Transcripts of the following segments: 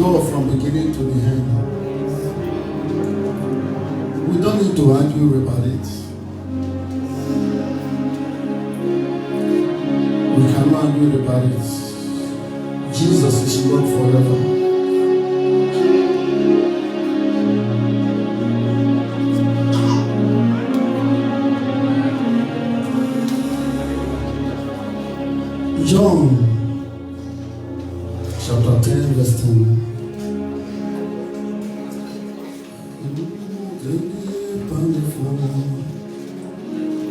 God from beginning to the end. We don't need to argue about it. We cannot argue about it. Jesus is Lord forever. John chapter 10 verse 10.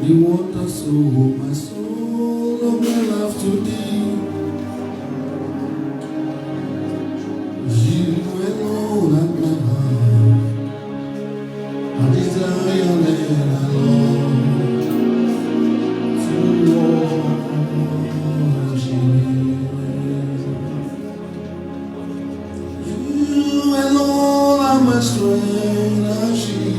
The water so my soul of my life to thee. You alone at my heart. I desire and I long to worship you. You alone are my strength and shield.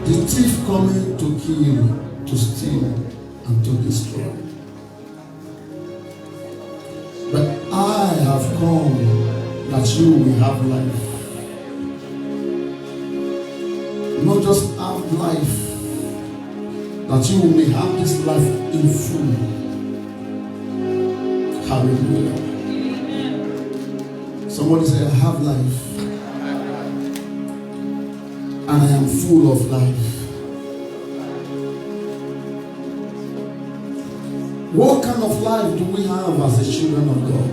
The thief coming to kill, to steal, and to destroy. But I have come that you will have life. Not just have life, that you may have this life in full. Hallelujah. Somebody say, I have life. And I am full of life. What kind of life do we have as the children of God?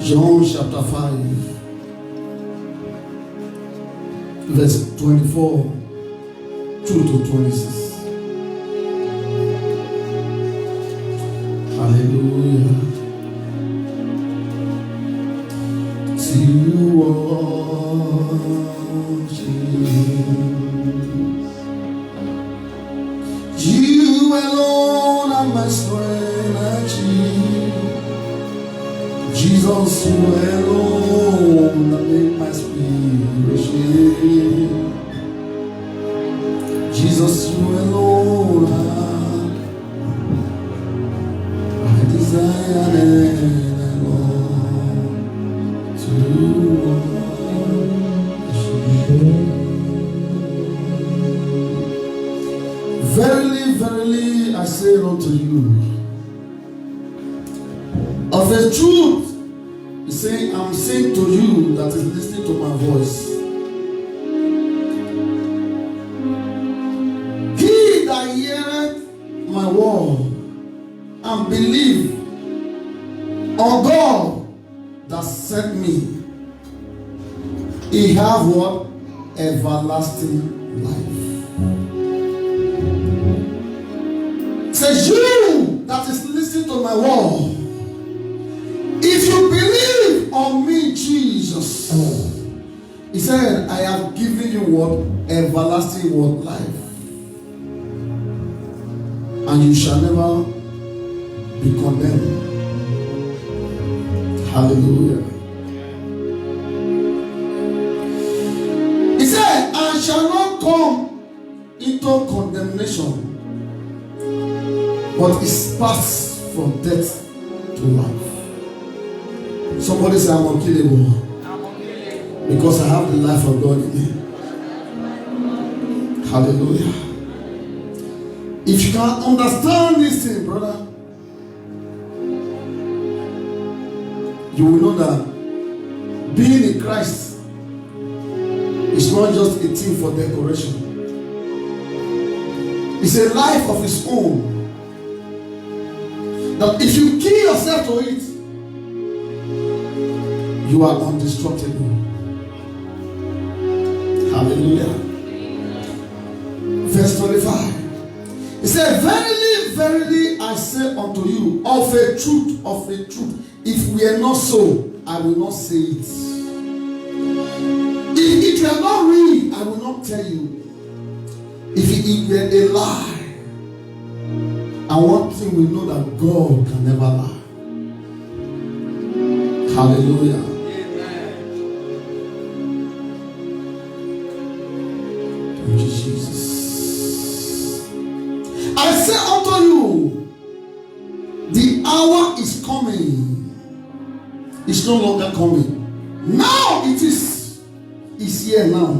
John chapter 5, verse 24 through to 26. Hallelujah. See you you alone are my strength and shield. Jesus, you alone that make my spirit shake. Jesus, you alone I desire and I long to worship. Verily, verily, I say unto you, of a truth, he's saying, I'm saying to you that is listening to my voice, he that heareth my word and believe on God that sent me, he have what? Everlasting life. Says you that is listening to my word, if you believe on me, Jesus, he said, I have given you what? Everlasting what? Life. And you shall never be condemned. Hallelujah. He said, I shall not come into condemnation, but it's passed from death to life. Somebody say, I'm unkillable. Because I have the life of God in me. Hallelujah. If you can understand this thing, brother, you will know that being in Christ is not just a thing for decoration. It's a life of its own. That if you kill yourself to it, you are indestructible. Hallelujah. Verse 25. He said, verily, verily, I say unto you, of a truth, if we are not so, I will not say it. If it were not real, I will not tell you. If it were a lie, And one thing we know, that God can never lie. Hallelujah. Thank you, Jesus. I say unto you, the hour is coming. It's no longer coming. Now it is. It's here now.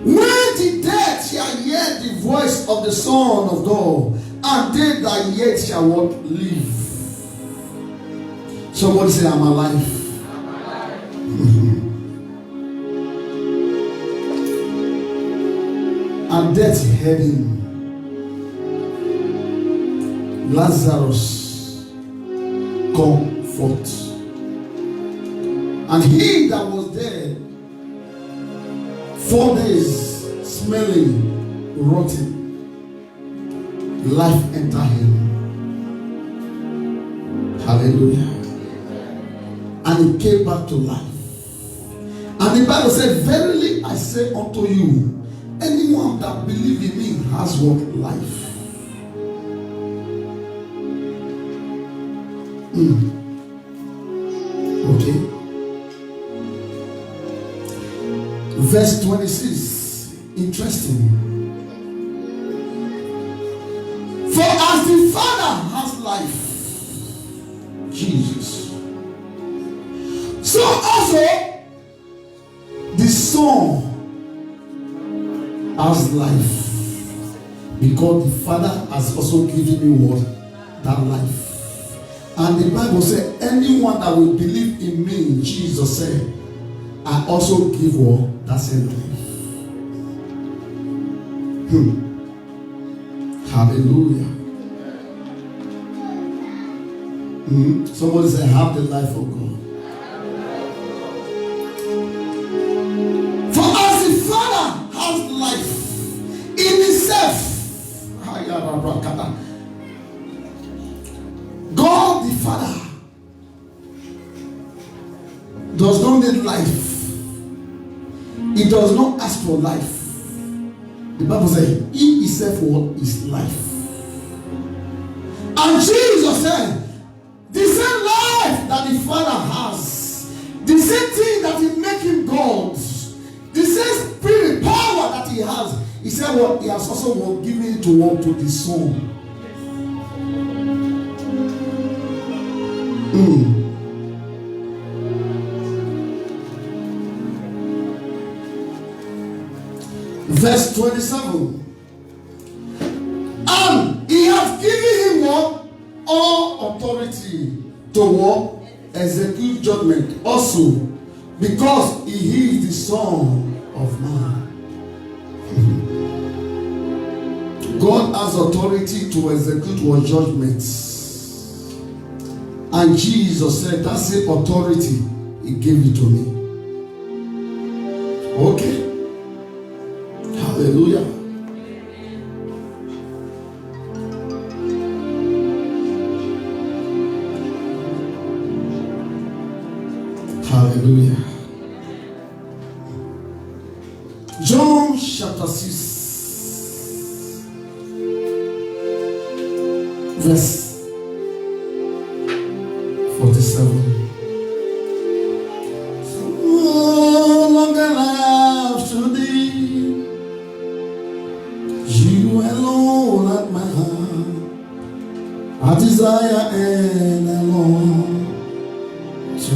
When the dead shall hear the voice of the Son of God, and they that yet shall what? Live. Somebody say, I'm alive. And death heard him. Lazarus, come forth. And he that was dead 4 days, smelling rotten, life entered him. Hallelujah. And he came back to life. And the Bible said, verily I say unto you, anyone that believes in me has what? Life. Okay. Verse 26. Interesting. For as the Father has life, Jesus, so also the Son has life, because the Father has also given me what? That life. And the Bible said, anyone that will believe in me, Jesus said, I also give what? That same life. Hallelujah. Somebody say, have the life of God. For as the Father has life in himself, God the Father does not need life. He does not ask for life. The Bible says, he himself what is life. And Jesus said, the same life that the Father has, the same thing that will make him God, the same spirit power that he has, he said what? He has also given it to walk to the Son. Verse 27. And he has given him what? All authority to what? Execute judgment also, because he is the Son of Man. God has authority to execute what? Judgments. And Jesus said, that's the authority, he gave it to me. Okay. Hallelujah. Hallelujah. John chapter 6, verse 47. Oh, long enough to thee, you alone at my heart, I desire and I long to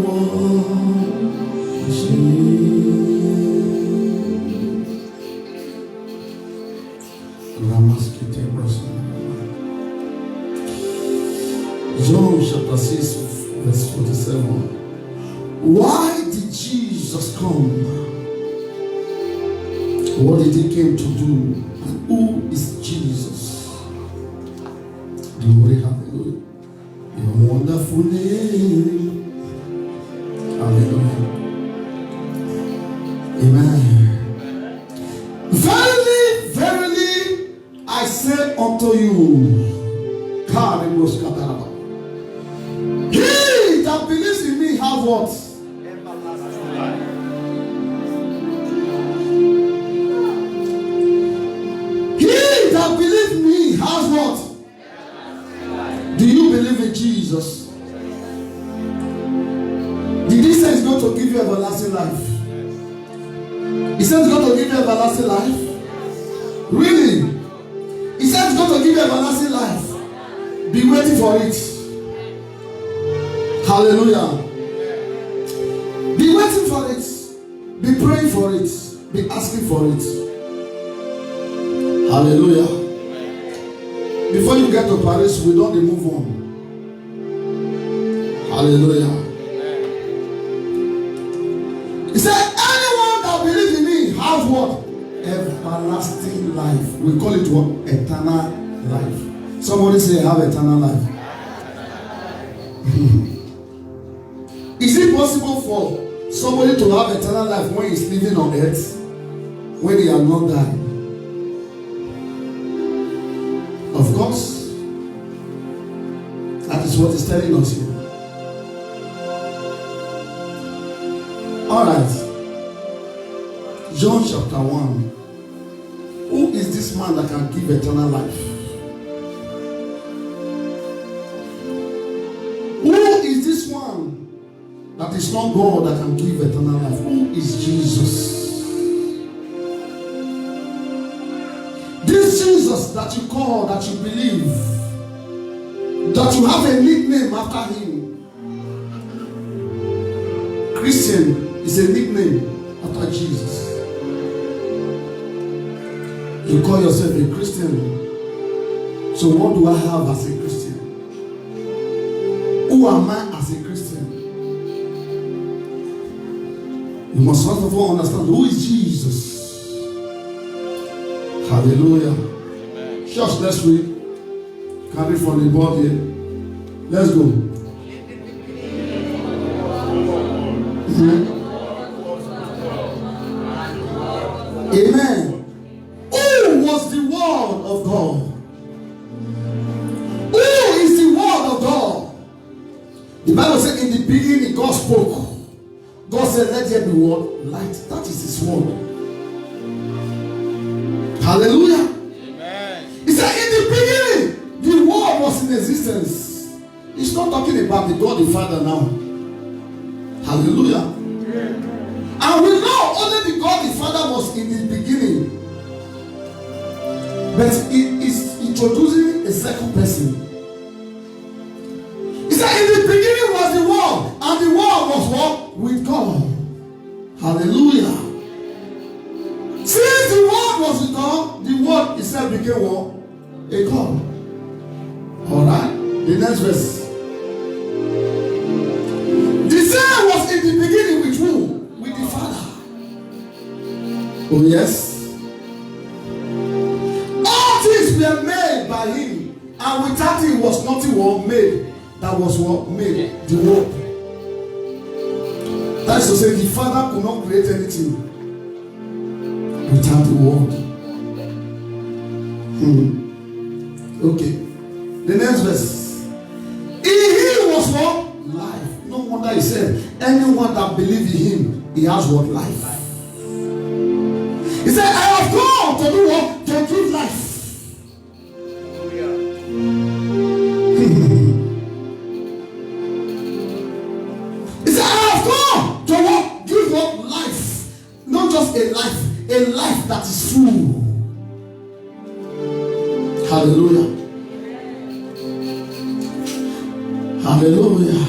worship. John chapter 6, verse 47. Why did Jesus come? What did he came to do? And who is Jesus? Glory, hallelujah. Your wonderful name. Hallelujah. Amen. Verily, verily, I say unto you, he that believes in me have what? He that believes me has what? you everlasting life. He said he's going to give you everlasting life. Really? He said he's going to give you everlasting life. Be waiting for it. Hallelujah. Be waiting for it. Be praying for it. Be asking for it. Hallelujah. Before you get to Paris, we don't move on. Hallelujah. He said, anyone that believes in me has what? Everlasting life. We call it what? Eternal life. Somebody say, have eternal life. Is it possible for somebody to have eternal life when he's living on earth? When he has not died? Of course. That is what he's telling us here. Alright. John chapter 1. Who is this man that can give eternal life? Who is this one that is not God that can give eternal life? Who is Jesus? This Jesus that you call, that you believe, that you have a nickname after him. Christian is a nickname after Jesus. You call yourself a Christian. So what do I have as a Christian? Who am I as a Christian? You must first of all understand who is Jesus. Hallelujah. Church, let's read. Can read from the board here. Let's go. Amen. Who was the word of God? Who is the word of God? The Bible said in the beginning God spoke. God said, let there be what? Light. That is his word. Hallelujah. Amen. He said in the beginning the word was in existence. He's not talking about the God the Father now. Hallelujah. Amen. And we know only the God the Father was in the beginning. But he is introducing a second person. He said in the beginning was the word, and the word was what? With God. Hallelujah. Since the word was with God, the word itself became what? A God. Alright? The next verse. The same was in the beginning with who? With the Father. Oh yes. All things were made by him, and without him was nothing was made. That was what made the world. That is to say, the Father could not create anything without the word. Okay. The next verse. In him was what? Life. No wonder he said, anyone that believes in him, he has what? Life. He said, I have come to do what? To give life. He said, I have come to what? Give what? Life. Not just a life that is full. Hallelujah. Hallelujah.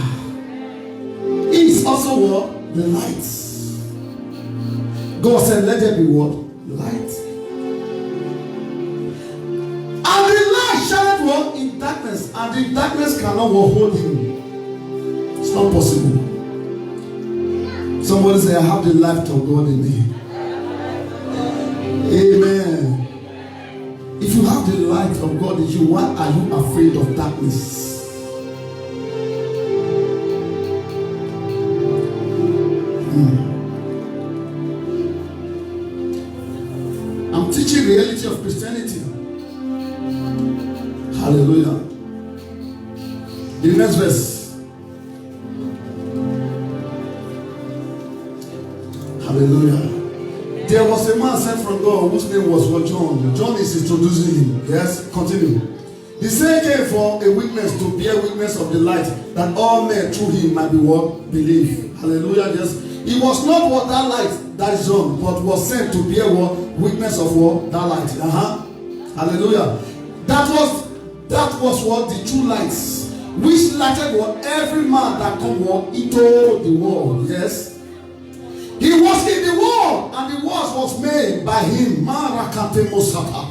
He is also what? The light. God said, let there be what? Light. And the light shined what? In darkness. And the darkness cannot hold him. It's not possible. Somebody say, I have the light of God in me. Amen. If you have the light of God in you, why are you afraid of darkness? I'm teaching reality of Christianity. Hallelujah. The next verse. Hallelujah. There was a man sent from God whose name was John. John is introducing him. Yes, continue. The same came for a witness, to bear witness of the light, that all men through him might be what? Believe. Hallelujah. Yes. It was not what that light that shone, but was sent to bear what witness of what that light. Hallelujah. That was what the true lights, which lighted what every man that come what into the world. Yes. He was in the world, and the world was made by him. Marakate Mosata.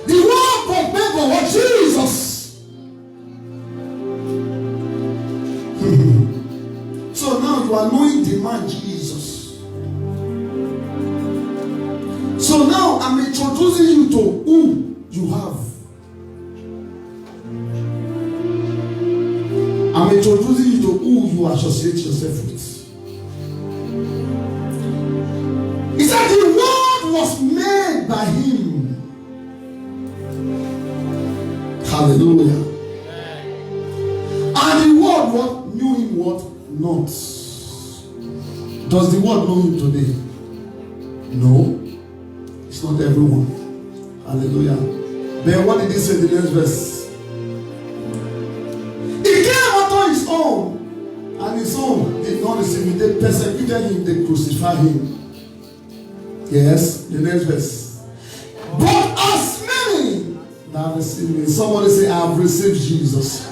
The world was made by what? Jesus. So now you are knowing the man Jesus. So now I'm introducing you to who you have. I'm introducing you to who you associate yourself with. He said the world was made by him. Hallelujah. And the world what knew him what not. Does the world know him today? No. It's not everyone. Hallelujah. Then what did he say in the next verse? He came unto his own, and his own did not receive him. They persecuted him, they crucified him. Yes, the next verse. But as many that have received me, somebody say, I have received Jesus.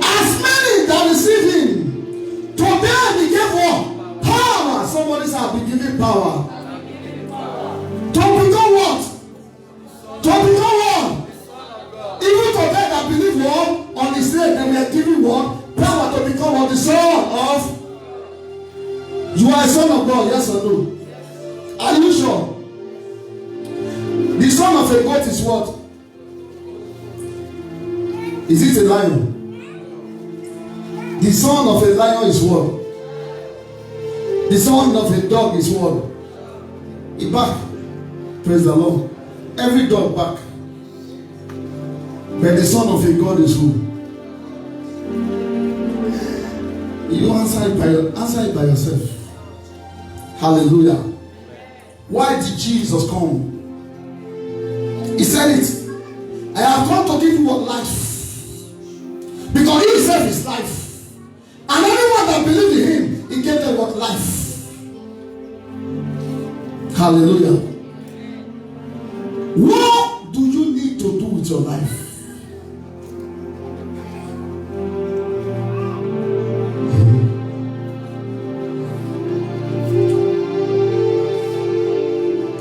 As many that receive him, to them he gave what? Power. Somebody say, I have been given power. To become what? To become what? Even to them that believe what? On his name, they were given what? Power to become what? The son of. You are a son of God, yes or no? Are you sure? The son of a goat is what? Is it a lion? The son of a lion is what? The son of a dog is what? A back. Praise the Lord. Every dog back. But the son of a God is who? You answer it by yourself. Hallelujah. Why did Jesus come? He said it. I have come to give you what life. Because he himself is life. And anyone that believes in him, he gave them what life. Hallelujah. What do you need to do with your life?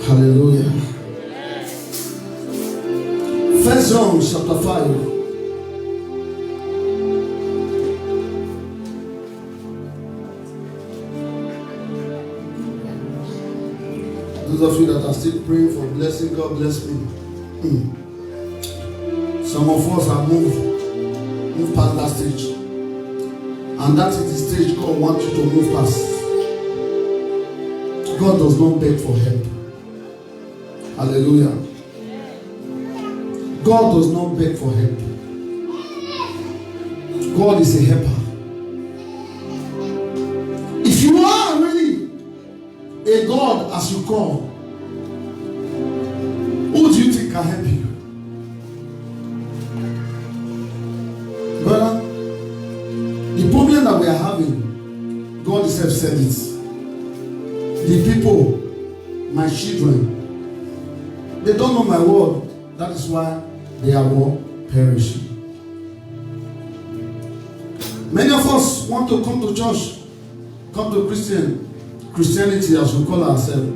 Hallelujah. 1 John chapter 5. Those of you that are still praying for blessing, God bless me. Some of us have moved past that stage. And that is the stage God wants you to move past. God does not beg for help. Hallelujah. God does not beg for help. God is a helper. If you are really a God as you call, who do you think can help you? Brother, the problem that we are having, God himself said it. The people, my children, they don't know my word. That is why they are all perishing. Many of us want to come to church, come to Christianity as we call ourselves.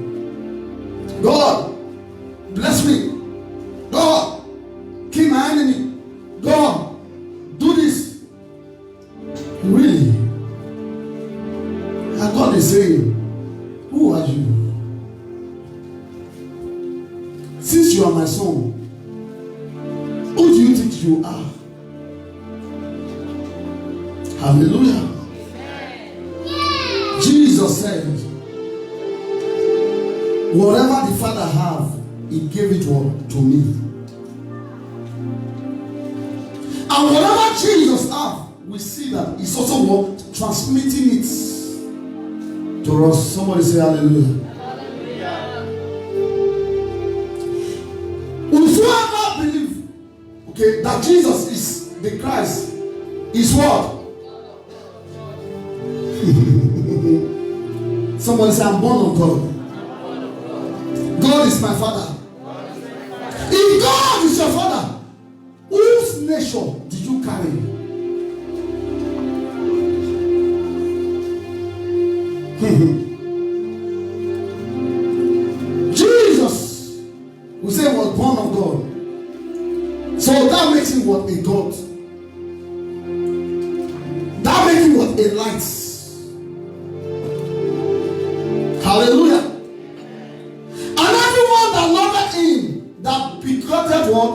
God, bless me. God, kill my enemy. God, do this. Really? And God is saying, who are you? Since you are my son, who do you think you are? Hallelujah. Jesus said, whatever the Father have, he gave it to me. And whatever Jesus have, we see that he's also transmitting it to us. Somebody say hallelujah. Whosoever believe, okay, that Jesus is the Christ, is what? Somebody say, I'm born of God. God is my father. If God is your father, whose nature did you carry? Jesus, we say, was born of God. So that makes him what? A God. That makes him what? A light. Hallelujah. And everyone that loved him, that begotten what?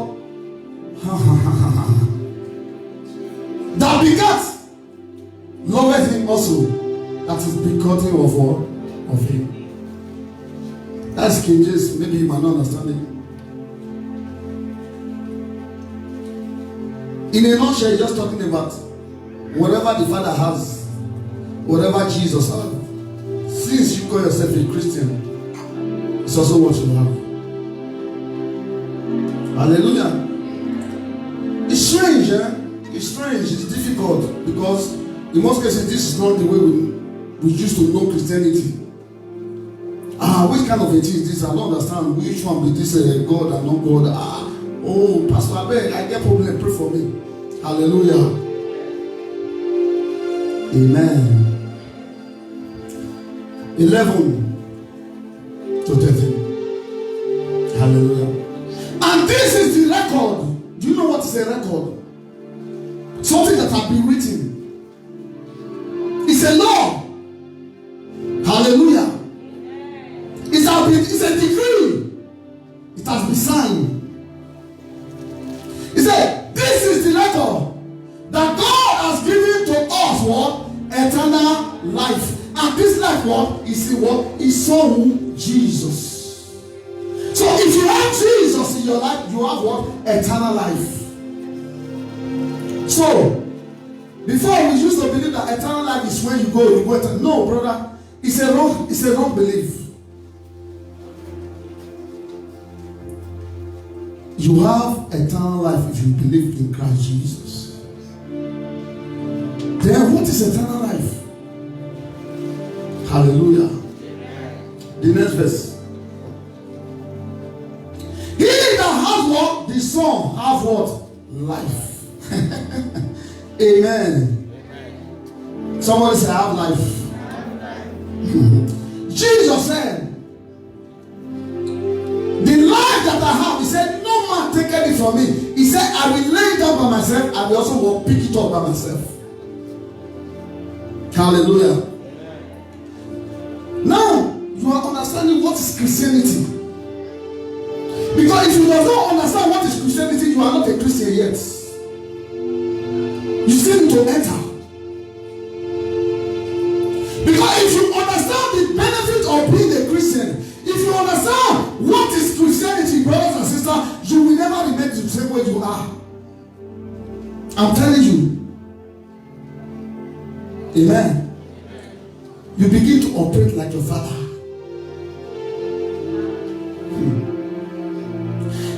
That begat, loveth him also, that is begotten of what? Of him. That's King James. Maybe you might not understand it. In a nutshell, he's just talking about whatever the Father has, whatever Jesus has. Since you call yourself a Christian, it's also what you have. Hallelujah. It's strange, It's strange, it's difficult, because in most cases this is not the way we used to know Christianity. Which kind of a thing is this? I don't understand which one be this God and not God. Oh, Pastor Abeg, I get problem, pray for me. Hallelujah. Amen. 11 to 13. Hallelujah. And this is the record. Do you know what is a record? Something that has been written. It's a law. Hallelujah. It's a decree. It has been signed. He said, this is the record that God has given to us what? Eternal life. And this life what? Is what? His son Jesus. So if you have Jesus in your life, you have what? Eternal life. So before we used to believe that eternal life is when you go eternal. No, brother, it's a wrong belief. You have eternal life if you believe in Christ Jesus. Then what is eternal life? Hallelujah. The next verse. He that has what? The Son have what? Life. Amen. Somebody say, I have life. Jesus said, the life that I have, he said, no man take it from me. He said, I will lay it down by myself, I will also will pick it up by myself. Hallelujah. Now, you are understanding what is Christianity. Because if you do not understand what is Christianity, you are not a Christian yet. You still need to enter. Because if you understand the benefit of being a Christian, if you understand what is Christianity, brothers and sisters, you will never remain the same way you are. I'm telling you. Amen. You begin to operate like your father.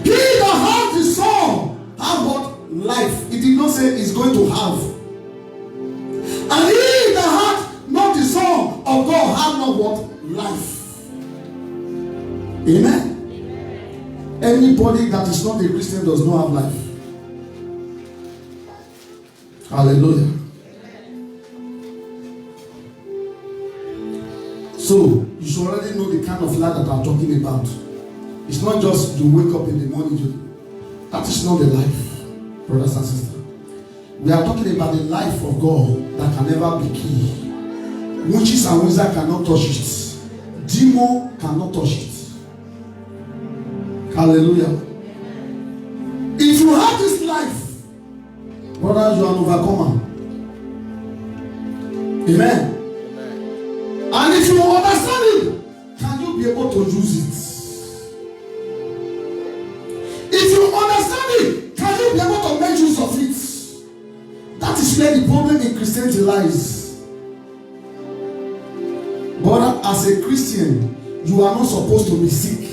He that has the Son have what? Life. He did not say he's going to have. And he that hath not the Son of God have not what? Life. Amen. Anybody that is not a Christian does not have life. Hallelujah. So you should already know the kind of life that I'm talking about. It's not just you wake up in the morning. That is not the life, brothers and sisters. We are talking about the life of God that can never be killed. Witches and wizards cannot touch it. Demon cannot touch it. Hallelujah. If you have this life, brother, you are an overcomer. Amen. And if you understand it, can you be able to use it? If you understand it, can you be able to make use of it? That is where the problem in Christianity lies. But as a Christian, you are not supposed to be sick.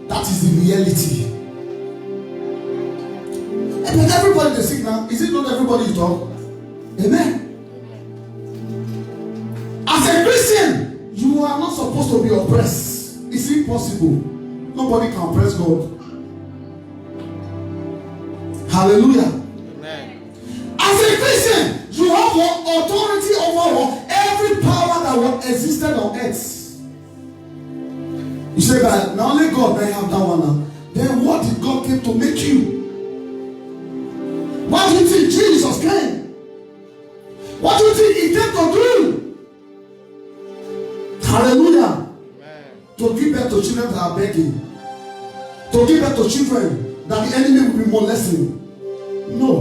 That is the reality. But everybody is sick now. Is it not everybody you talk? Amen. As a Christian, you You are not supposed to be oppressed. It's impossible. Nobody can oppress God. Hallelujah. Amen. As a Christian, you have authority over every power that existed on earth. You say that not only God may have that one now. Then what did God came to make you? What do you think Jesus came? What do you think he came to do? Hallelujah. Amen. To give birth to children that are begging. To give birth to children that the enemy will be molesting. No.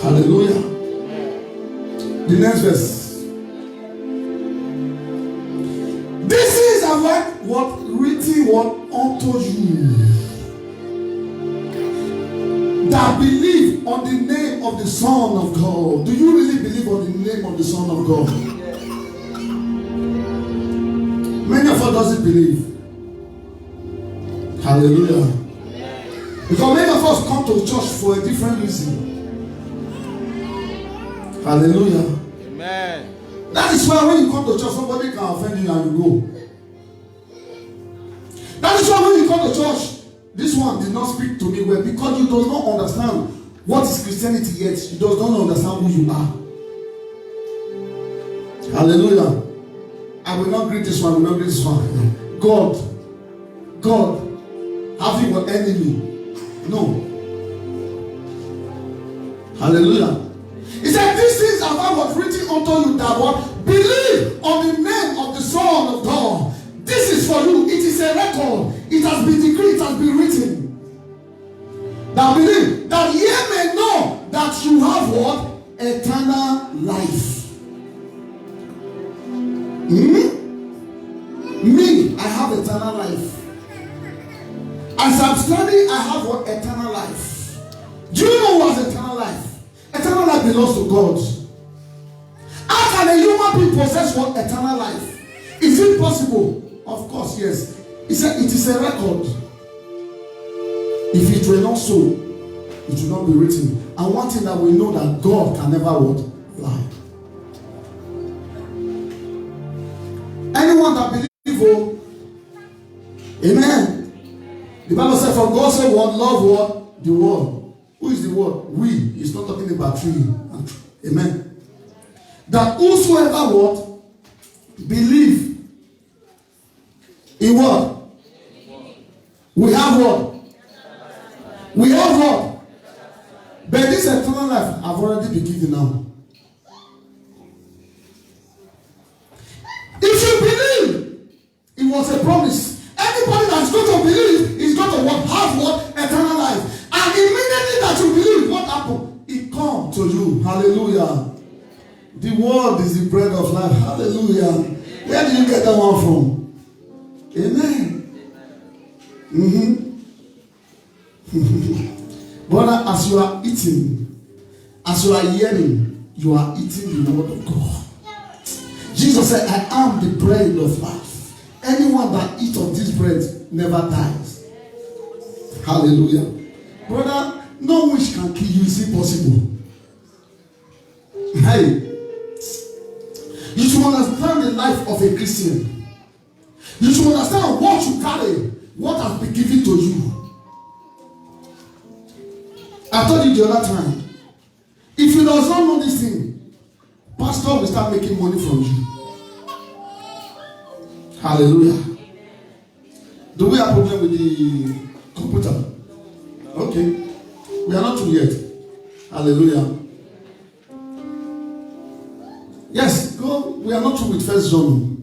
Hallelujah. Amen. The next verse. This is about what written unto you that believe on the name of the Son of God. Do you really believe on the name of the Son of God? Many of us doesn't believe. Hallelujah. Because many of us come to church for a different reason. Hallelujah. Amen. That is why when you come to church, somebody can offend you and you go. That is why when you come to church, this one did not speak to me well because you do not understand what is Christianity yet. You do not understand who you are. Hallelujah. I will not greet this one, I will not greet this one. God, having an enemy. No. Hallelujah. He said, these things are what written unto you that what believe on the name of the Son of God. This is for you. It is a record. It has been decreed. It has been written. That believe that ye may know that you have what? Eternal life. Me, I have eternal life. As I'm studying, I have what? Eternal life. Do you know what is eternal life? Eternal life belongs to God. How can a human being possess what? Eternal life? Is it possible? Of course, yes. He said it is a record. If it were not so, it would not be written. And one thing that we know that God can never what? Lie. Anyone that believes, oh, amen. The Bible said, for God said what? Love what? The world. Who is the world? We. He's not talking about tree. Amen. That whosoever what? Believe in what? We have what? We have what? But this eternal life I've already been given now. If you believe, it was a promise. Anybody that's going to believe is going to what? Have what? Eternal life. And immediately that you believe, what happened? It comes to you. Hallelujah. The word is the bread of life. Hallelujah. Where did you get that one from? Amen. Brother, as you are eating, as you are hearing, you are eating the word of God. Jesus said, I am the bread of life. Anyone that eats of this bread never dies. Hallelujah. Brother, no wish can kill you. It's impossible. Hey, you should understand the life of a Christian. You should understand what you carry, what has been given to you. I told you the other time, if you does not know this thing, pastor will start making money from you. Hallelujah. Do we have a problem with the computer? Okay. We are not through yet. Hallelujah. Yes, go. We are not through with 1 John.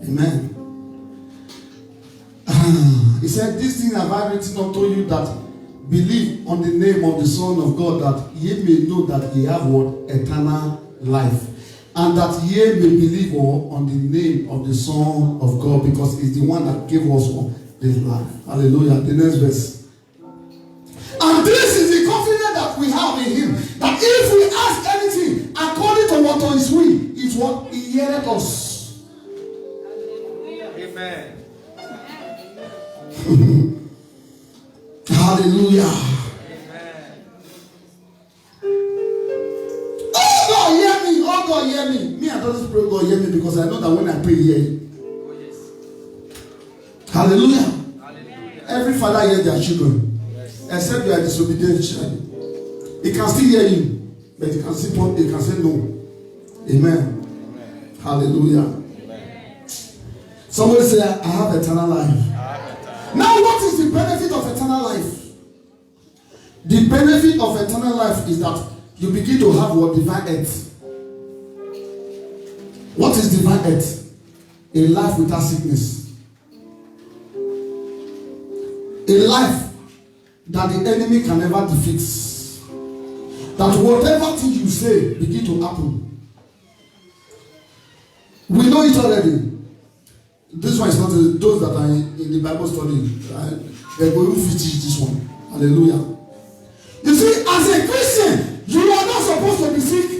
Amen. He said, this thing have I written unto you that believe on the name of the Son of God, that ye may know that ye have what? Eternal life. And that ye may believe on the name of the Son of God, because it's the one that gave us this life. Hallelujah. The next verse. And this is the confidence that we have in him, that if we ask anything according to what is will, is what he heareth us. Amen. Hallelujah. Amen. Oh God, hear me. Oh God hear me. Me, I don't pray God hear me because I know that when I pray, he hear you. Hallelujah. Hallelujah. Every father hears their children. Yes. Except you are disobedient child. He can still hear you, but he can say no. Amen. Amen. Hallelujah. Amen. Somebody say, I have eternal life. Now, what is the benefit of eternal life? The benefit of eternal life is that you begin to have what? Divine earth. What is divine earth? A life without sickness. A life that the enemy can never defeat. That whatever thing you say begin to happen. We know it already. This one is not those that are in the Bible study. They're going to finish this one. Hallelujah. You see, as a Christian, you are not supposed to be sick.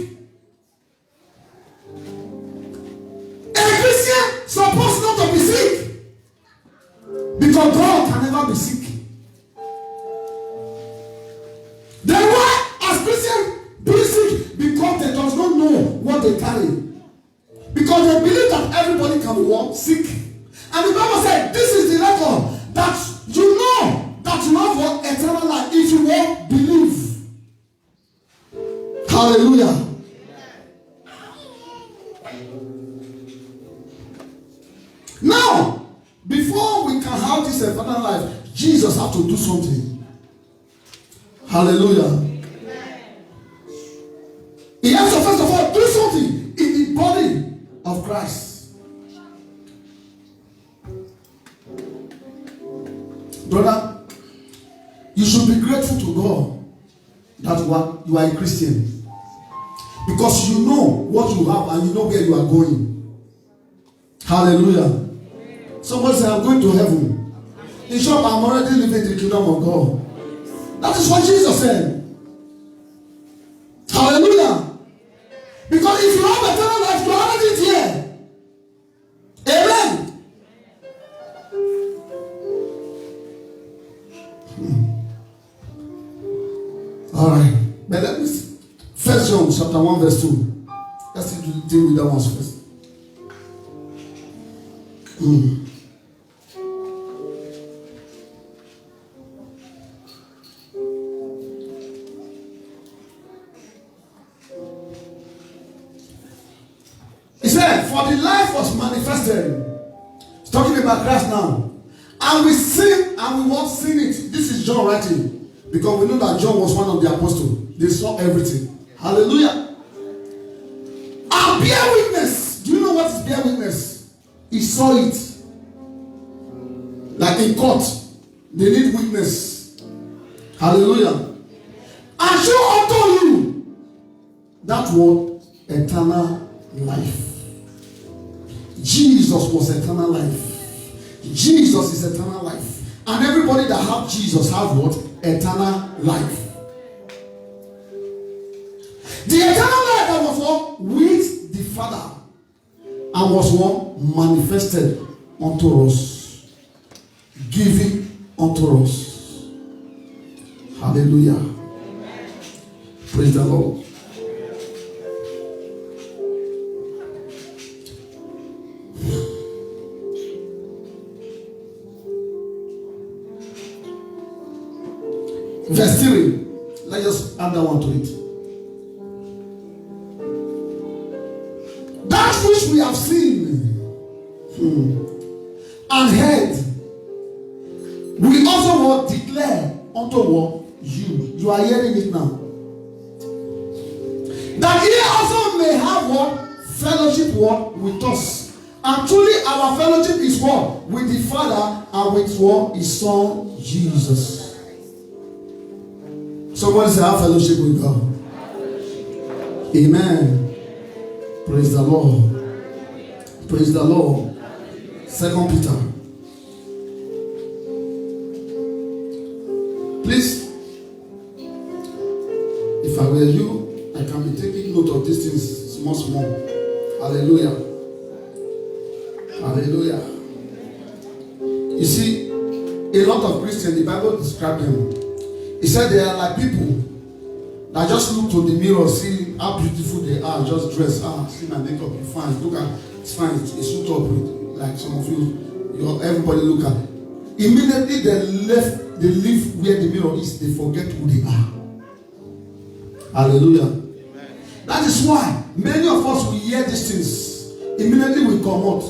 A Christian is supposed not to be sick. Because God can never be sick. Then why, as Christians, being sick? Because they does not know what they carry. Because they believe that everybody can walk sick. And the Bible said, this is the record that you know that you have what? Eternal life. If you won't believe. Hallelujah. Now, before we can have this eternal life, Jesus had to do something. Hallelujah. He has to first of all do something in the body of Christ. Brother, you should be grateful to God that you are a Christian. Because you know what you have and you know where you are going. Hallelujah. Somebody say, I'm going to heaven. In short, I'm already living the kingdom of God. That is what Jesus said. Hallelujah. Because if you have eternal life, you are already here. Amen. All right. But let me see. 1 John chapter 1 verse 2. Let's deal with that one first. He said, for the life was manifested. He's talking about Christ now. And we see and we won't see it. This is John writing. Because we know that John was one of the apostles. They saw everything. Hallelujah. And bear witness. Do you know what is bear witness? He saw it. Like in court. They need witness. Hallelujah. And show unto you that word eternal life. Jesus was eternal life. Jesus is eternal life. And everybody that have Jesus have what? Eternal life. The eternal life that was what? With the Father. And was what? Manifested unto us. Given unto us. Hallelujah. Amen. Praise the Lord. Verse 3. Let's just add that one to it. That which we have seen and heard, we also will declare unto what? You. You are hearing it now. That ye also may have what? Fellowship what? With us. And truly our fellowship is what? With the Father and with what? His Son Jesus. Somebody say, have fellowship with God. Amen. Praise the Lord. Praise the Lord. 2 Peter. Please, if I were you, I can be taking note of these things small. Hallelujah. Hallelujah. You see, a lot of Christians, the Bible describes them. He said they are like people I just look to the mirror, see how beautiful they are, just dress. See my makeup, you fine. Look at it's fine, it's suit up with like some of you, everybody look at. Immediately they leave where the mirror is, they forget who they are. Hallelujah. Amen. That is why many of us will hear these things. Immediately we come out.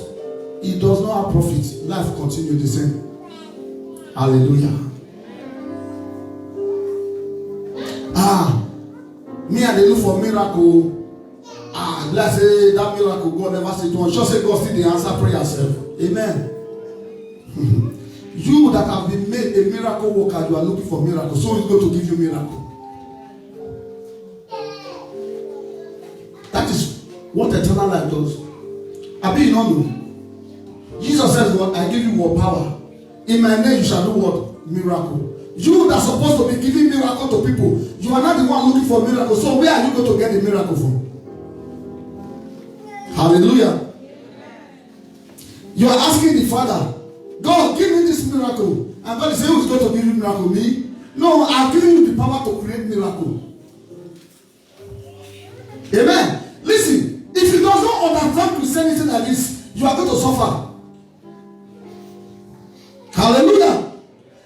It does not have profit. Life continues the same. Hallelujah. Me and they look for miracle. Let's say that miracle God never said to us. Just say God still the answer prayer yourself. Amen. You that have been made a miracle worker, you are looking for miracle. So He's going to give you miracle. That is what eternal life does. I mean, you don't know. Jesus says, "What I give you what power. In my name you shall do what? Miracle." You that are supposed to be giving miracle to people, you are not the one looking for miracle. So where are you going to get the miracle from? Hallelujah. You are asking the Father, God, give me this miracle. And God is saying, who's going to give you miracle? Me? No, I'm giving you the power to create miracle. Amen. Listen, if you don't understand Christianity like this, you are going to suffer. Hallelujah.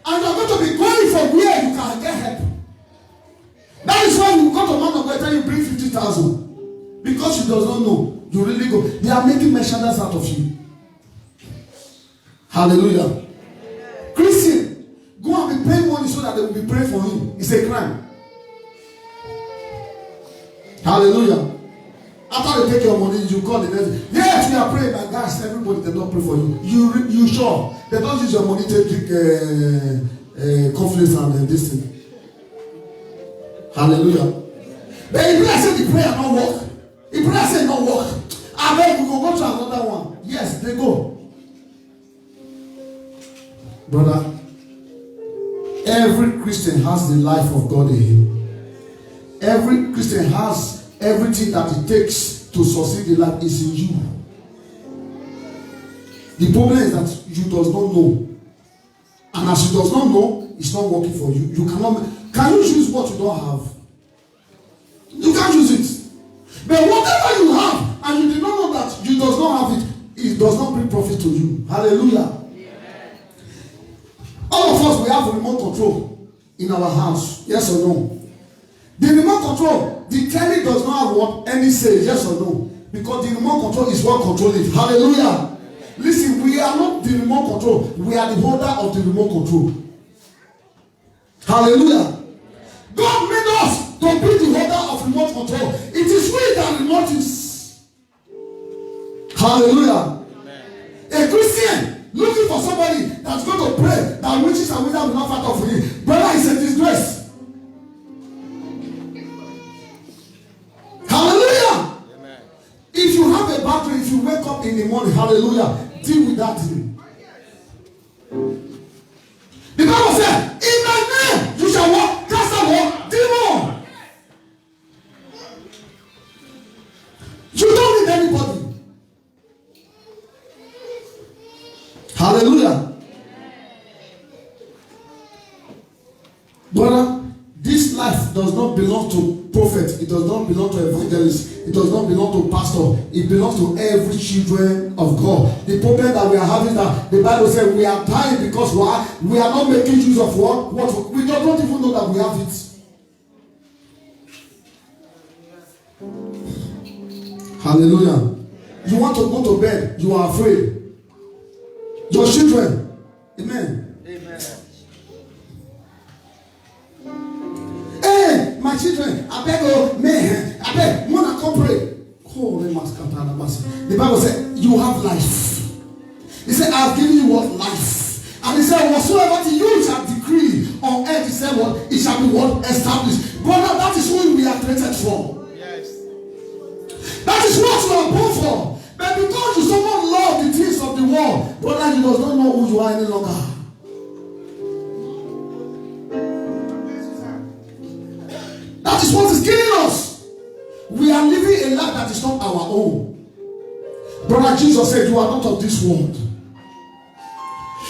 And you are going to be going from where you can get help. That is why you go to man of God and tell you bring 50,000. Because you does not know. You really go. They are making merchandise out of you. Hallelujah. Christian, go and be paying money so that they will be praying for him. It's a crime. Hallelujah. After they take your money, you call the next. Yes, we are praying, but guys, everybody they don't pray for you. You sure? They don't use your money to drink conflicts and this thing. Hallelujah. But if I say the prayer not work, if prayer say not work, I beg we go to another one. Yes, they go. Brother, every Christian has the life of God in him. Every Christian has everything that it takes to succeed in life is in you. The problem is that you does not know. And as you does not know, it's not working for you. You cannot. Can you use what you don't have? You can't use it. But whatever you have, and you did not know that you does not have it, it does not bring profit to you. Hallelujah. Amen. All of us, we have remote control in our house. Yes or no? The remote control, the telly does not have what any say, yes or no? Because the remote control is what controls it. Hallelujah. Listen, we are not the remote control. We are the holder of the remote control. Hallelujah. God made us to be the holder of remote control. It is we that remote is. Hallelujah. Amen. A Christian looking for somebody that's going to pray that witches and wizards will not fight off for you. Brother, is a disgrace. Hallelujah. Amen. If you have a battery, if you wake up in the morning, hallelujah, deal with that thing. The Bible said, in my name you shall walk, cast out what? Demon. You don't need anybody. Hallelujah. Brother, this life does not belong to prophet. It does not belong to evangelist. It does not belong to pastor. It belongs to every children of God. The problem that we are having is that the Bible says we are dying because we are not making use of what we don't even know that we have it. Hallelujah. You want to go to bed, you are afraid. Your children. Amen. Amen. Hey, my children, I beg you, man, I beg, wanna come pray. The Bible said, you have life. He said, I have given you what? Life. And he said, whatsoever you shall decree on earth, he said what? It shall be what? Established. Brother, that is who we are created for. Yes. That is what you are born for. But because you so much love the things of the world, brother, you does not know who you are any longer. That is what is killing us. We are living a life that is not our own. Brother, Jesus said, you are not of this world.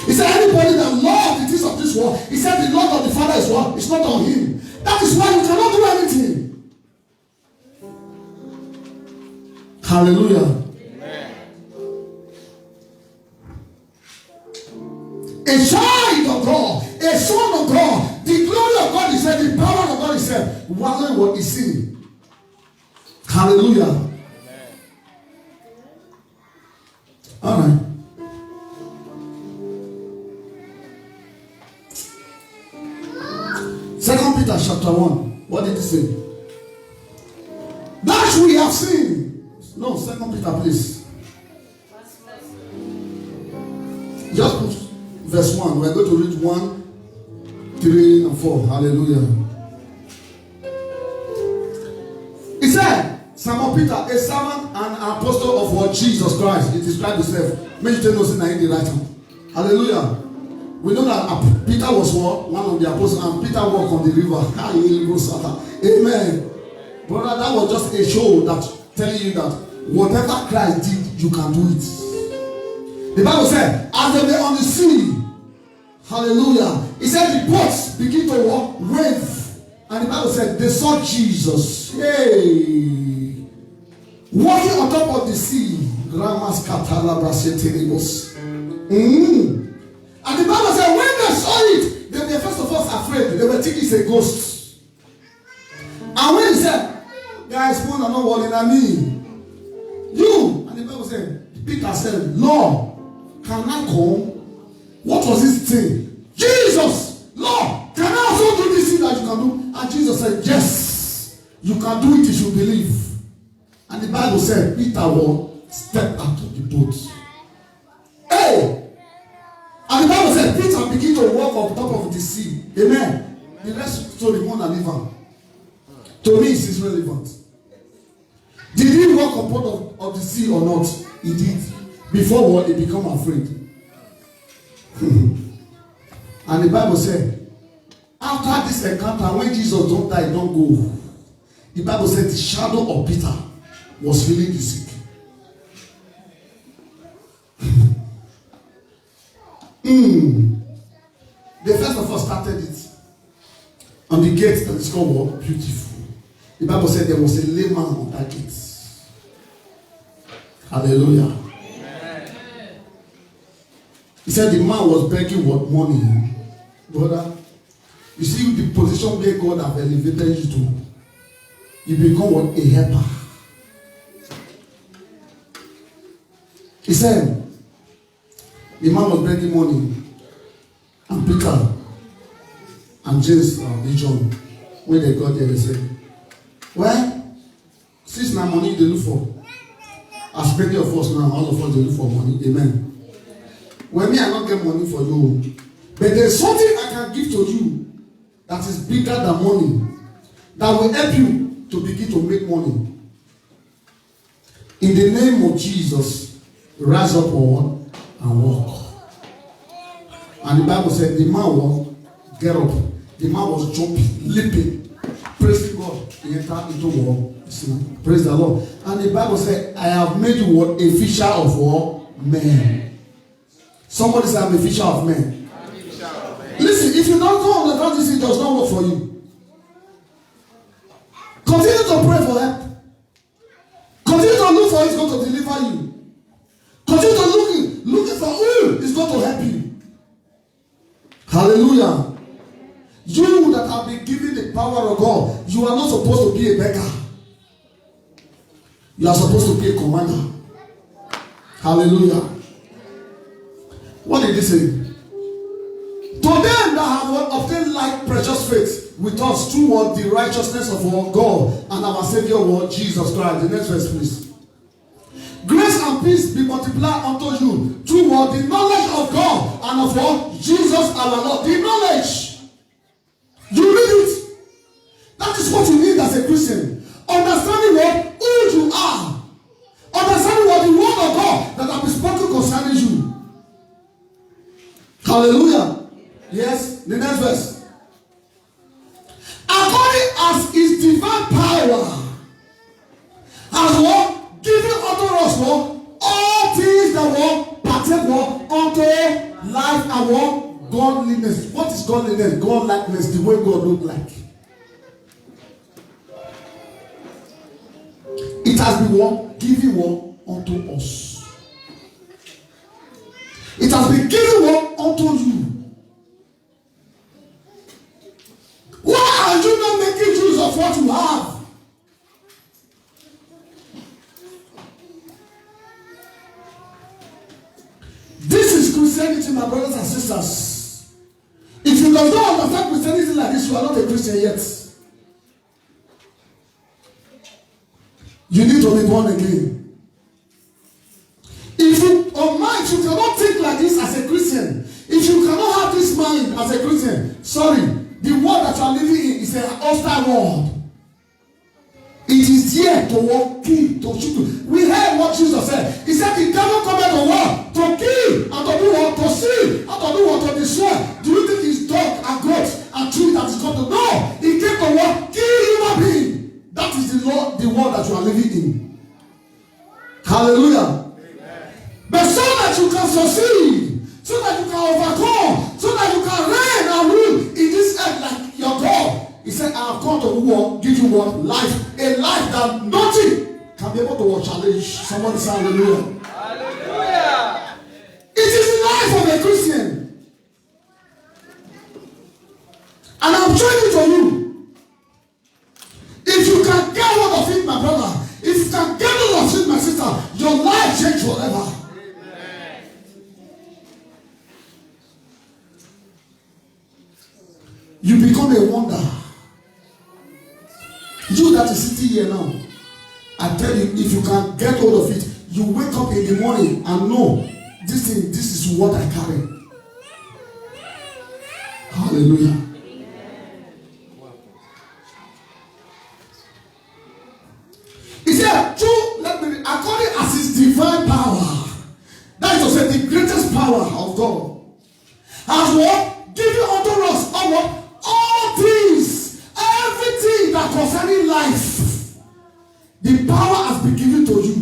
He said, anybody that loves the things of this world, he said the love of the Father is what? It's not on him. That is why you cannot do anything. Hallelujah. Amen. A child of God, a son of God, the glory of God is said, the power of God is said, whether what is seen. Hallelujah. Amen. All right. Second Peter chapter 1. What did he say? That we have seen. No, Second Peter, please. Just put verse 1. We're going to read 1, 3, and 4. Hallelujah. He said, Simon Peter, a servant and an apostle of what? Jesus Christ. He described himself. Make sure you know in the right hand. Hallelujah. We know that Peter was one of the apostles, and Peter walked on the river. Amen. Brother, that was just a show that telling you that whatever Christ did, you can do it. The Bible said, as they were on the sea, hallelujah, he said the boats begin to walk, wave. And the Bible said they saw Jesus, walking on top of the sea. And the Bible said when they saw it, they were first of all afraid. They were thinking it's a ghost. And when he said, guys, one are not worrying at me. You, and the Bible said, Peter said, Lord, can I come? What was this thing? Jesus, Lord, can I also do this thing that you can do? And Jesus said, yes, you can do it if you believe. And the Bible said, Peter will step out of the boat. Hey! And the Bible said, Peter began to walk on top of the sea. Amen. The rest story won't live on. To me, it's relevant. Did he walk on top of the sea or not? He did. Before what? He became afraid. And the Bible said, after this encounter, when Jesus don't die, don't go. The Bible said the shadow of Peter was healing the sick. They first of all started it on the gate that is called what? Beautiful. The Bible said there was a layman on that gate. Hallelujah. Amen. He said the man was begging what? Money. Brother, you see the position where God have elevated you to. You become what? A helper. He said the man was begging money. And Peter and James and John, when they got there, they said, well, since my money they look for, as plenty of us now, all of us they look for money. Amen. Well, me, I don't get money for you. But there's something I can give to you that is bigger than money, that will help you to begin to make money. In the name of Jesus, rise up and walk. And the Bible said the man was get up. The man was jumping, leaping, praising God. He entered into war. Praise the Lord. And the Bible said, I have made you what? A fisher of what? Men. Somebody say, I'm a fisher of men. Listen, if you don't go understand this, it does not work for you. Continue to pray for help. Continue to look for who is going to deliver you. Continue to looking for who is going to help you. Hallelujah. You that have been given the power of God, you are not supposed to be a beggar. You are supposed to be a commander. Hallelujah. What did he say? To them that have obtained like precious faith with us through what? The righteousness of our God and our Savior, what? Jesus Christ. The next verse, please. Grace and peace be multiplied unto you through what? The knowledge of God and of what? Jesus our Lord. The knowledge. You read it. That is what you need as a Christian. Understanding what? Who you are. Understanding what? The word of God that have been spoken concerning you. Hallelujah. Yes. The next verse. According as his divine power has what? Giving unto us what? All things that will partake what? Unto life and godliness, God likeness, the way God look like. It has been what? Given what? Unto us. It has been given what? Unto you. Why are you not making use of what you have? This is Christianity, my brothers and sisters. If you do not understand Christianity like this, you are not a Christian yet. You need to be born again. If you cannot think like this as a Christian, if you cannot have this mind as a Christian, sorry, the world that you are living in is a hostile world. It is here to walk, kill, to shoot. We heard what Jesus said. He said the devil cometh to what? To kill, and to do what? To steal, and to do what? To destroy. Do you think it's dog and goats and tree that is come to? No! He came to what? Kill human being. That is the Lord, the world that you are living in. Hallelujah. Amen. But so that you can succeed, so that you can overcome, so that you can reign and rule in this earth like your God. He said, I have come to give you what? Life. A life that nothing can be able to challenge. Somebody say hallelujah. Hallelujah. It is the life of a Christian. And I'm showing it to you. If you can get hold of it, my brother, if you can get hold of it, my sister, your life change forever. Amen. You become a wonder. You that is sitting here now, I tell you, if you can get hold of it, you wake up in the morning and know this is what I carry. Hallelujah. He said, according as his divine power, that is to say the greatest power of God, has what? Given unto us all things, everything that concerning life, the power has been given to you.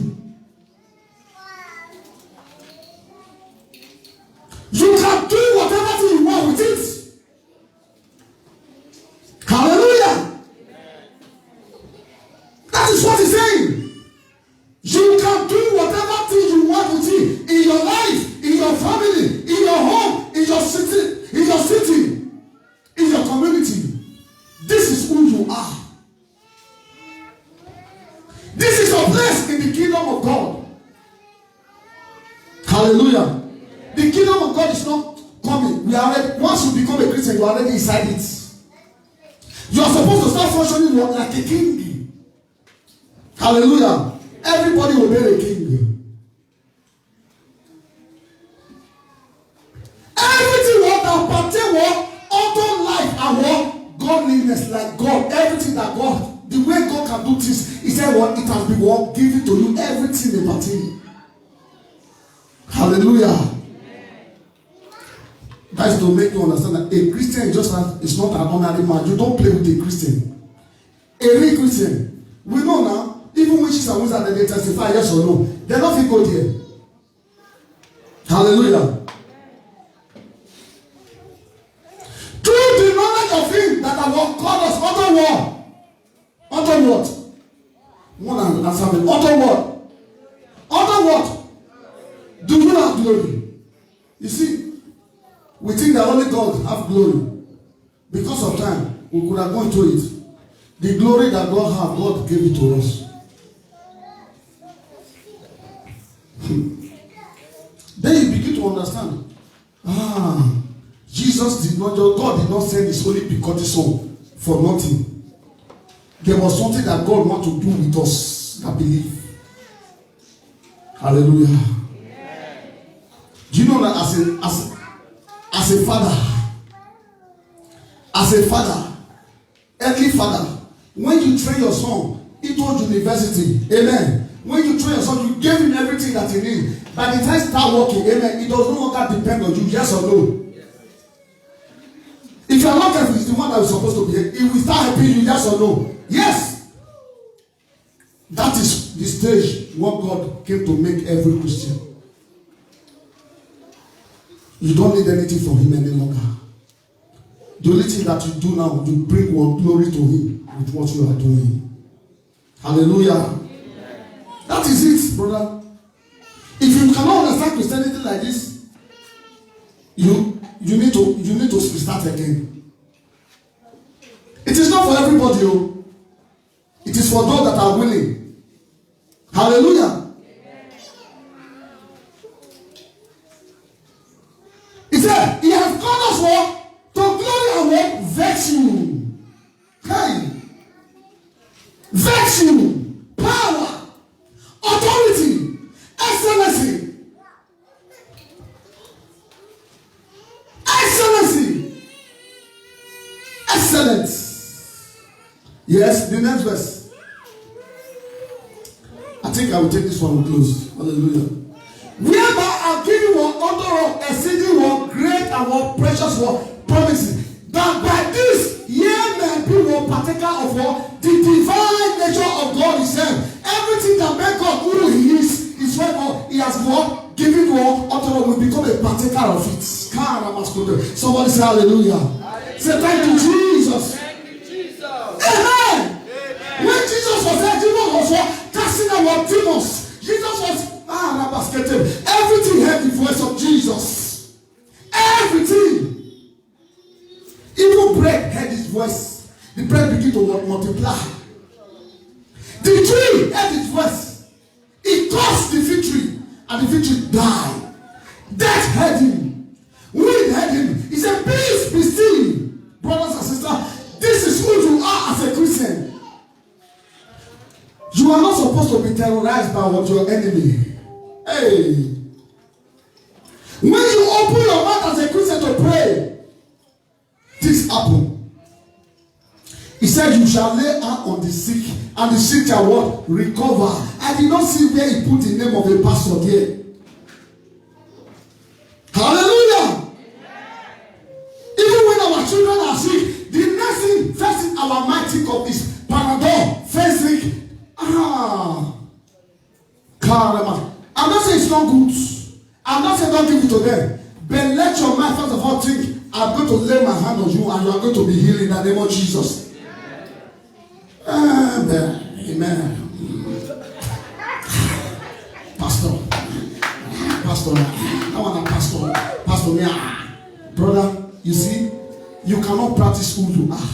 You can do whatever thing you want with it. Hallelujah. That is what he's saying. You can do whatever thing you want with it in your life, in your family, in your home, in your city, in your community. This is who you are. This is your place in the kingdom of God. Hallelujah. The kingdom of God is not coming. Once you become a Christian, you are already inside it. You are supposed to start functioning like a king. Hallelujah. Everybody will be a king. Everything that pertains unto life and what? Godliness, like God. Everything that God, the way God can do things, he said what? It has been given to you. Everything they pertain. Hallelujah. That's to make you understand that a Christian is not an ordinary man. You don't play with a Christian. A real Christian. We know now, even witches and wizards, they testify yes or no. They're not fit go there. Hallelujah. Through the knowledge of him that our God us unto what? Unto what? One answer me. Unto what? Unto what? Do you have glory? You see, we think that only God have glory. Because of time, we could have gone through it. The glory that God has, God gave it to us. Then you begin to understand. God did not send his only begotten son for nothing. There was something that God wanted to do with us that believe. Hallelujah. Yeah. Do you know that as a father, earthly father, when you train your son into university, amen. When you train your son, you gave him everything that he needs. By the time he start working, amen, it does no longer depend on you, yes or no. Yes. If you are not careful, it's the one that is supposed to be. It will start helping you, yes or no. Yes. That is the stage what God came to make every Christian. You don't need anything from him any longer. The only thing that you do now, you bring one glory to Him with what you are doing. Hallelujah. That is it, brother. If you cannot understand Christianity like this, you need to start again. It is not for everybody. Oh. It is for those that are willing. Hallelujah. He said, He has called us for to glory and what? Virtue. Hey. Virtue, power, authority, excellency. Excellency. Excellence. Yes, the next verse. I think I will take this one and close. Hallelujah. Whereby I give you one honor of exceeding one great and one precious one promises, that by this ye may be one partaker of what? The divine nature of God Himself. Everything that makes God who He is where God He has what? Given one honor will become a partaker of it. Somebody say hallelujah. Hallelujah. Say thank you, Jesus. Thank you, Jesus. Amen. Amen. When Jesus was there, Jesus was casting out demons. Jesus was everything heard the voice of Jesus. Everything. Even bread heard His voice. The bread began to multiply. The tree heard His voice. It caused the victory, and the victory died. Death heard Him. Wind heard Him. He said, "Peace be still." Brothers and sisters, this is who you are as a Christian. You are not supposed to be terrorized by what your enemy. Hey, when you open your mouth as a Christian to pray, this happen. He said, "You shall lay hands on the sick, and the sick shall what? Recover." I did not see where He put the name of a pastor there. Hallelujah. Even when our children are sick, the next thing, first thing our mind think of is Panadol, Fensic. Karama. I'm not saying it's not good. I'm not saying don't give it to them. But let your mind first of all think, I'm going to lay my hand on you and you are going to be healed in the name of Jesus. Amen. Pastor, I want a pastor, me. Brother, you see, you cannot practice who you are.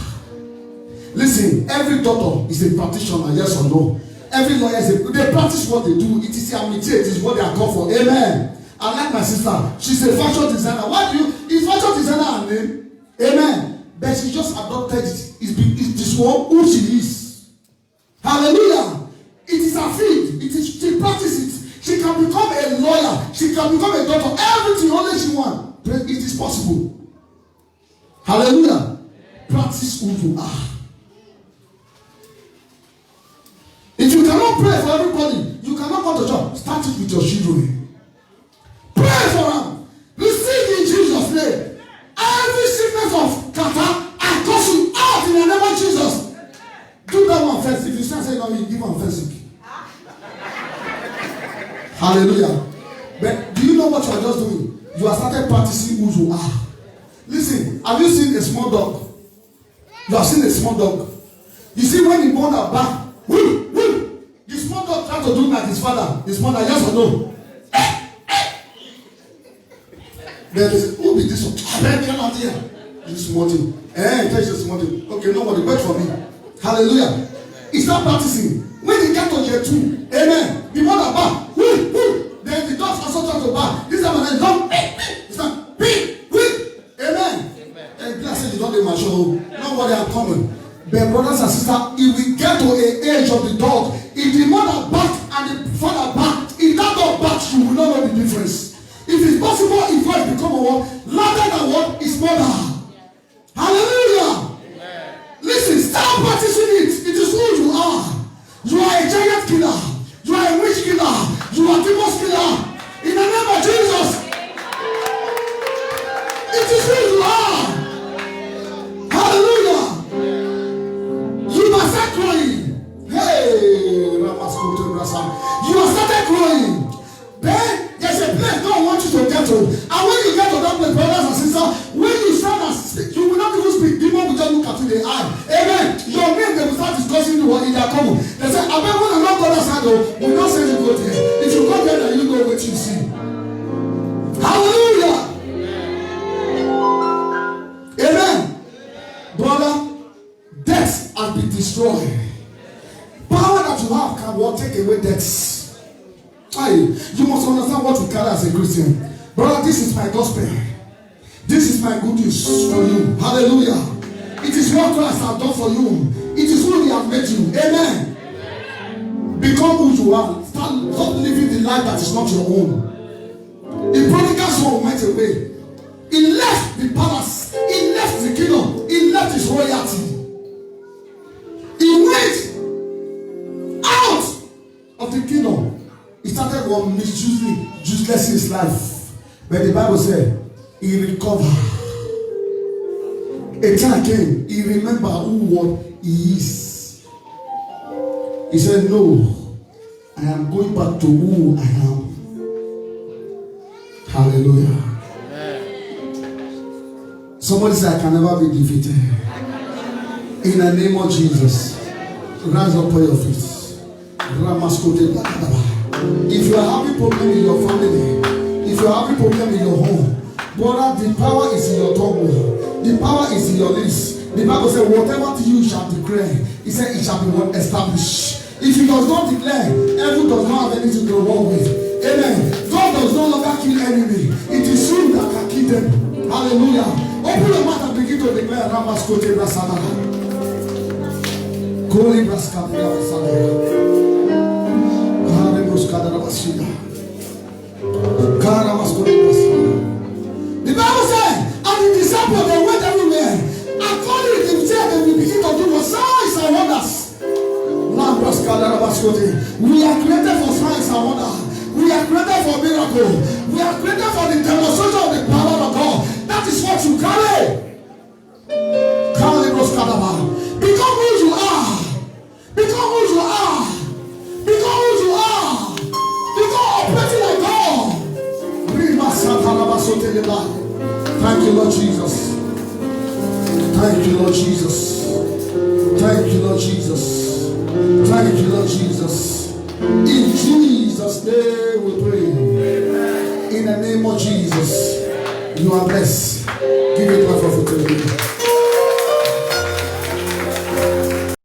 Listen, every doctor is a practitioner, yes or no? Every lawyer they practice what they do. It is their métier. It is what they are called for. Amen. I like my sister. She's a fashion designer. Why do you? Is fashion designer her name? Amen. But she just adopted it. It's this one who she is. Hallelujah. It is her field. It is she practices it. She can become a lawyer. She can become a doctor. Everything only she wants. It is possible. Hallelujah. Practice who you are. If you cannot pray for everybody, you cannot go to church. Start it with your children. Pray for them. Receive in Jesus' name. Every sickness of kata, I curse you out in the name of Jesus. Do that one first. If you start saying no, you give one first. Hallelujah. But do you know what you are just doing? You are started practicing who you are. Listen, have you seen a small dog? You have seen a small dog. You see when he born a back. The small dog tried to do like his father, his mother, yes or no? Then they say, who be this one? I can't out here. This small thing. Tell you small thing. Okay, nobody, wait for me. Hallelujah. He start practicing. When he get to year 2, amen. The mother back. Then the dogs also try to back. This time and then come. It's not big. Amen. And blessed is not the mature. Nobody are coming. But brothers and sisters, if we get to an age of the dog, if the mother back and the father back, if that dog backs, you will not know the difference. If it's possible, if God become a what? Louder than what? His mother. Hallelujah. Amen. Listen, start practicing it. It is who you are. You are a giant killer. You are a witch killer. You are a demon killer. In the name of Jesus. It is who you are. Hallelujah. You must start growing. Hey, you have started growing. Then there's a place God wants you to get to. And when you get to that place, brothers and sisters, when you start and speak, you will not even speak are common. They say, I bet when the Lord God has had, we don't say you go there. If you go there, then you know what you see. Hallelujah. Amen. Brother, death has been destroyed. Power that you have can take away debts. You must understand what we carry as a Christian. Brother, this is my gospel. This is my good news for you. Hallelujah. It is what Christ has done for you. It is who He has made you. Amen. Become who you are. Stop living the life that is not your own. The prodigal son went away. He left the palace. He left the kingdom. He left his royalty. He went out of the kingdom. He started misusing, useless his life. But the Bible said he recovered. A time came, he remembered what he is. He said, no, I am going back to who I am. Hallelujah. Amen. Somebody said, I can never be defeated. In the name of Jesus, rise up on your feet. If you are having problem in your family, if you are having problem in your home, brother, the power is in your tongue. The power is in your lips. The Bible says, whatever to you shall declare. He said, it shall be established. If he does not declare, heaven does not have anything to war with. Amen. God does no longer kill enemy. It is you that can kill them. Hallelujah. Open your mouth and begin to declare. Ramaskote Brasada. Koli Braskada Brasada. Kare Muskada Brasida. Kara Maskote Brasada. The Bible says, and the disciples, they went everywhere. According to themselves, they will begin to do signs and wonders. We are created for signs and wonders. We are created for miracles. We are created for the demonstration of the power of God. That is what you carry. Become who you are. Become who you are. Become who you are. Become operating like God. Thank you, Lord Jesus. Thank you, Lord Jesus. Thank you, Lord Jesus. Thank you, Lord Jesus. In Jesus' name we pray. Amen. In the name of Jesus, you are blessed. Give it love for today.